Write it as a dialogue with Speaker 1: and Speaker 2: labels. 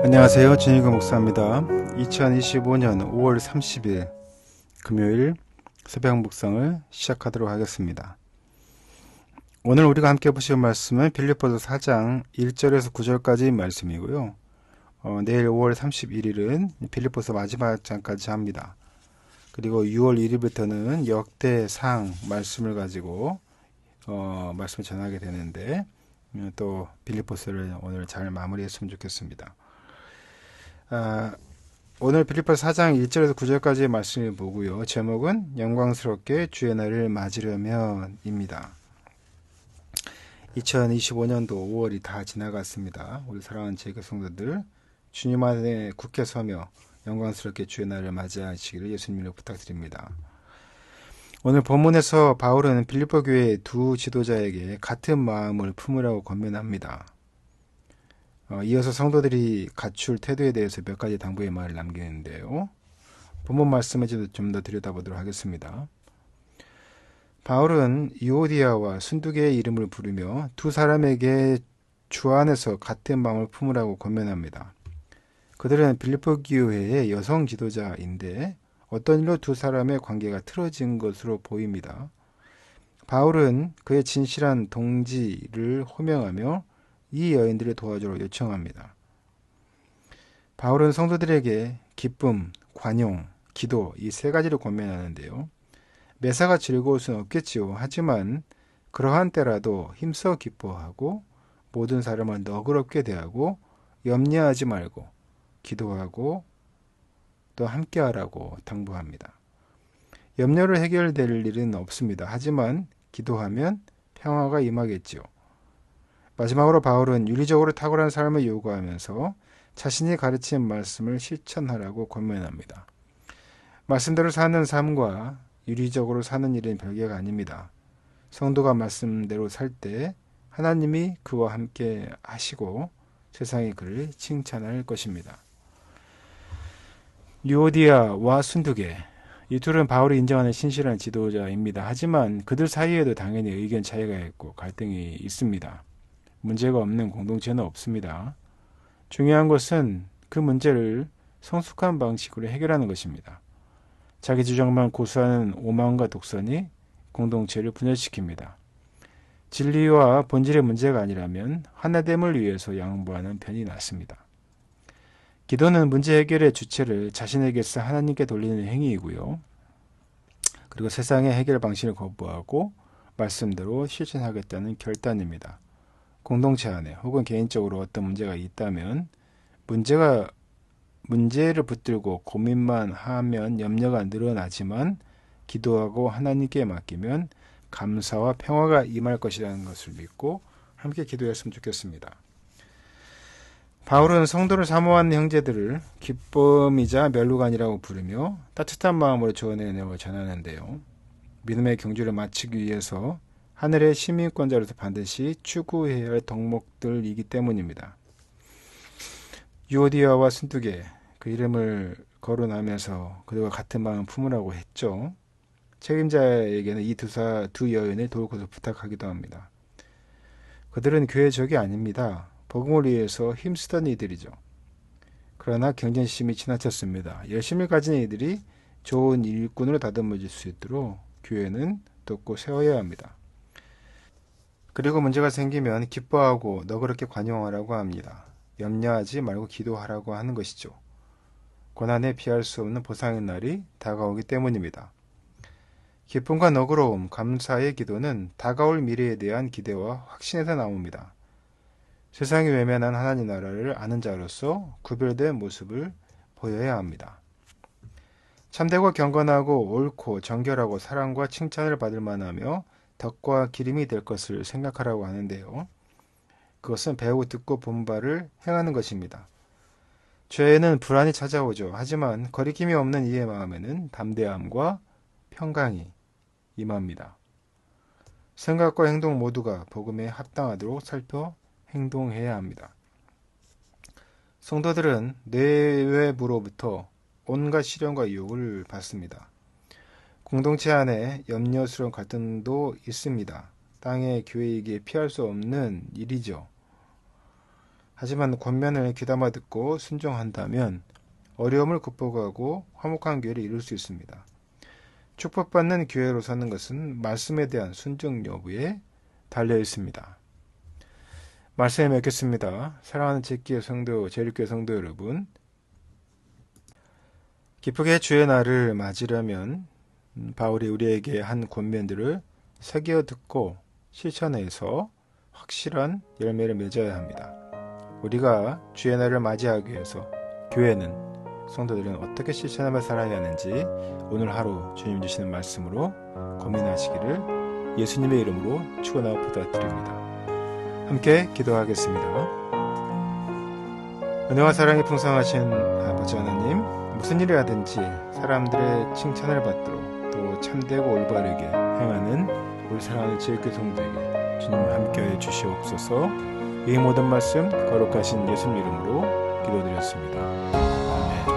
Speaker 1: 안녕하세요. 진희금 목사입니다. 2025년 5월 30일 금요일 새벽 묵상을 시작하도록 하겠습니다. 오늘 우리가 함께 보실 말씀은 빌립보서 4장 1절에서 9절까지 말씀이고요. 내일 5월 31일은 빌립보서 마지막 장까지 합니다. 그리고 6월 1일부터는 역대상 말씀을 가지고 말씀을 전하게 되는데 또 빌립보서를 오늘 잘 마무리했으면 좋겠습니다. 오늘 빌립보서 4장 1절에서 9절까지의 말씀을 보고요. 제목은 영광스럽게 주의 날을 맞으려면 입니다. 2025년도 5월이 다 지나갔습니다. 우리 사랑하는 제교 성도들 주님 안에 굳게 서며 영광스럽게 주의 날을 맞이하시기를 예수님으로 부탁드립니다. 오늘 본문에서 바울은 빌립보 교회의 두 지도자에게 같은 마음을 품으라고 권면합니다. 이어서 성도들이 갖출 태도에 대해서 몇 가지 당부의 말을 남기는데요. 본문 말씀을 좀 더 들여다보도록 하겠습니다. 바울은 유오디아와 순두개의 이름을 부르며 두 사람에게 주 안에서 같은 마음을 품으라고 권면합니다. 그들은 빌립보 교회의 여성 지도자인데 어떤 일로 두 사람의 관계가 틀어진 것으로 보입니다. 바울은 그의 진실한 동지를 호명하며 이 여인들을 도와주러 요청합니다. 바울은 성도들에게 기쁨, 관용, 기도 이 세 가지를 권면하는데요. 매사가 즐거울 수는 없겠지요. 하지만 그러한 때라도 힘써 기뻐하고 모든 사람을 너그럽게 대하고 염려하지 말고 기도하고 또 함께하라고 당부합니다. 염려를 해결될 일은 없습니다. 하지만 기도하면 평화가 임하겠지요. 마지막으로 바울은 윤리적으로 탁월한 삶을 요구하면서 자신이 가르친 말씀을 실천하라고 권면합니다. 말씀대로 사는 삶과 윤리적으로 사는 일은 별개가 아닙니다. 성도가 말씀대로 살 때 하나님이 그와 함께 하시고 세상이 그를 칭찬할 것입니다. 유오디아와 순두개 이 둘은 바울이 인정하는 신실한 지도자입니다. 하지만 그들 사이에도 당연히 의견 차이가 있고 갈등이 있습니다. 문제가 없는 공동체는 없습니다. 중요한 것은 그 문제를 성숙한 방식으로 해결하는 것입니다. 자기 주장만 고수하는 오만과 독선이 공동체를 분열시킵니다. 진리와 본질의 문제가 아니라면 하나됨을 위해서 양보하는 편이 낫습니다. 기도는 문제 해결의 주체를 자신에게서 하나님께 돌리는 행위이고요. 그리고 세상의 해결 방식을 거부하고 말씀대로 실천하겠다는 결단입니다. 공동체 안에 혹은 개인적으로 어떤 문제가 있다면 문제를 붙들고 고민만 하면 염려가 늘어나지만 기도하고 하나님께 맡기면 감사와 평화가 임할 것이라는 것을 믿고 함께 기도했으면 좋겠습니다. 바울은 성도를 사모하는 형제들을 기쁨이자 멸류관이라고 부르며 따뜻한 마음으로 조언의 내용을 전하는데요. 믿음의 경주를 마치기 위해서 하늘의 시민권자로서 반드시 추구해야 할 덕목들이기 때문입니다. 유오디아와 순두개 그 이름을 거론하면서 그들과 같은 마음을 품으라고 했죠. 책임자에게는 이 두 여인을 도우고서 부탁하기도 합니다. 그들은 교회 적이 아닙니다. 복음을 위해서 힘쓰던 이들이죠. 그러나 경쟁심이 지나쳤습니다. 열심을 가진 이들이 좋은 일꾼으로 다듬어질 수 있도록 교회는 돕고 세워야 합니다. 그리고 문제가 생기면 기뻐하고 너그럽게 관용하라고 합니다. 염려하지 말고 기도하라고 하는 것이죠. 고난에 피할 수 없는 보상의 날이 다가오기 때문입니다. 기쁨과 너그러움, 감사의 기도는 다가올 미래에 대한 기대와 확신에서 나옵니다. 세상이 외면한 하나님 나라를 아는 자로서 구별된 모습을 보여야 합니다. 참되고 경건하고 옳고 정결하고 사랑과 칭찬을 받을 만하며 덕과 기림이 될 것을 생각하라고 하는데요. 그것은 배우고 듣고 본 바를 행하는 것입니다. 죄에는 불안이 찾아오죠. 하지만 거리낌이 없는 이의 마음에는 담대함과 평강이 임합니다. 생각과 행동 모두가 복음에 합당하도록 살펴 행동해야 합니다. 성도들은 내외부로부터 온갖 시련과 유혹을 받습니다. 공동체 안에 염려스러운 갈등도 있습니다. 땅의 교회이기에 피할 수 없는 일이죠. 하지만 권면을 귀담아 듣고 순종한다면 어려움을 극복하고 화목한 교회를 이룰 수 있습니다. 축복받는 교회로 사는 것은 말씀에 대한 순종 여부에 달려 있습니다. 말씀에 맺겠습니다. 사랑하는 제기의 성도, 제일교회 성도 여러분, 기쁘게 주의 날을 맞으려면 바울이 우리에게 한 권면들을 새겨 듣고 실천해서 확실한 열매를 맺어야 합니다. 우리가 주의 날을 맞이하기 위해서 교회는, 성도들은 어떻게 실천하며 살아야 하는지 오늘 하루 주님 주시는 말씀으로 고민하시기를 예수님의 이름으로 축원하고 부탁드립니다. 함께 기도하겠습니다. 은혜와 사랑이 풍성하신 아버지 하나님, 무슨 일을 하든지 사람들의 칭찬을 받도록 또 참되고 올바르게 행하는 우리 사랑하는 지역교 성도에게 주님 함께해 주시옵소서. 이 모든 말씀 거룩하신 예수님 이름으로 기도드렸습니다. 아멘.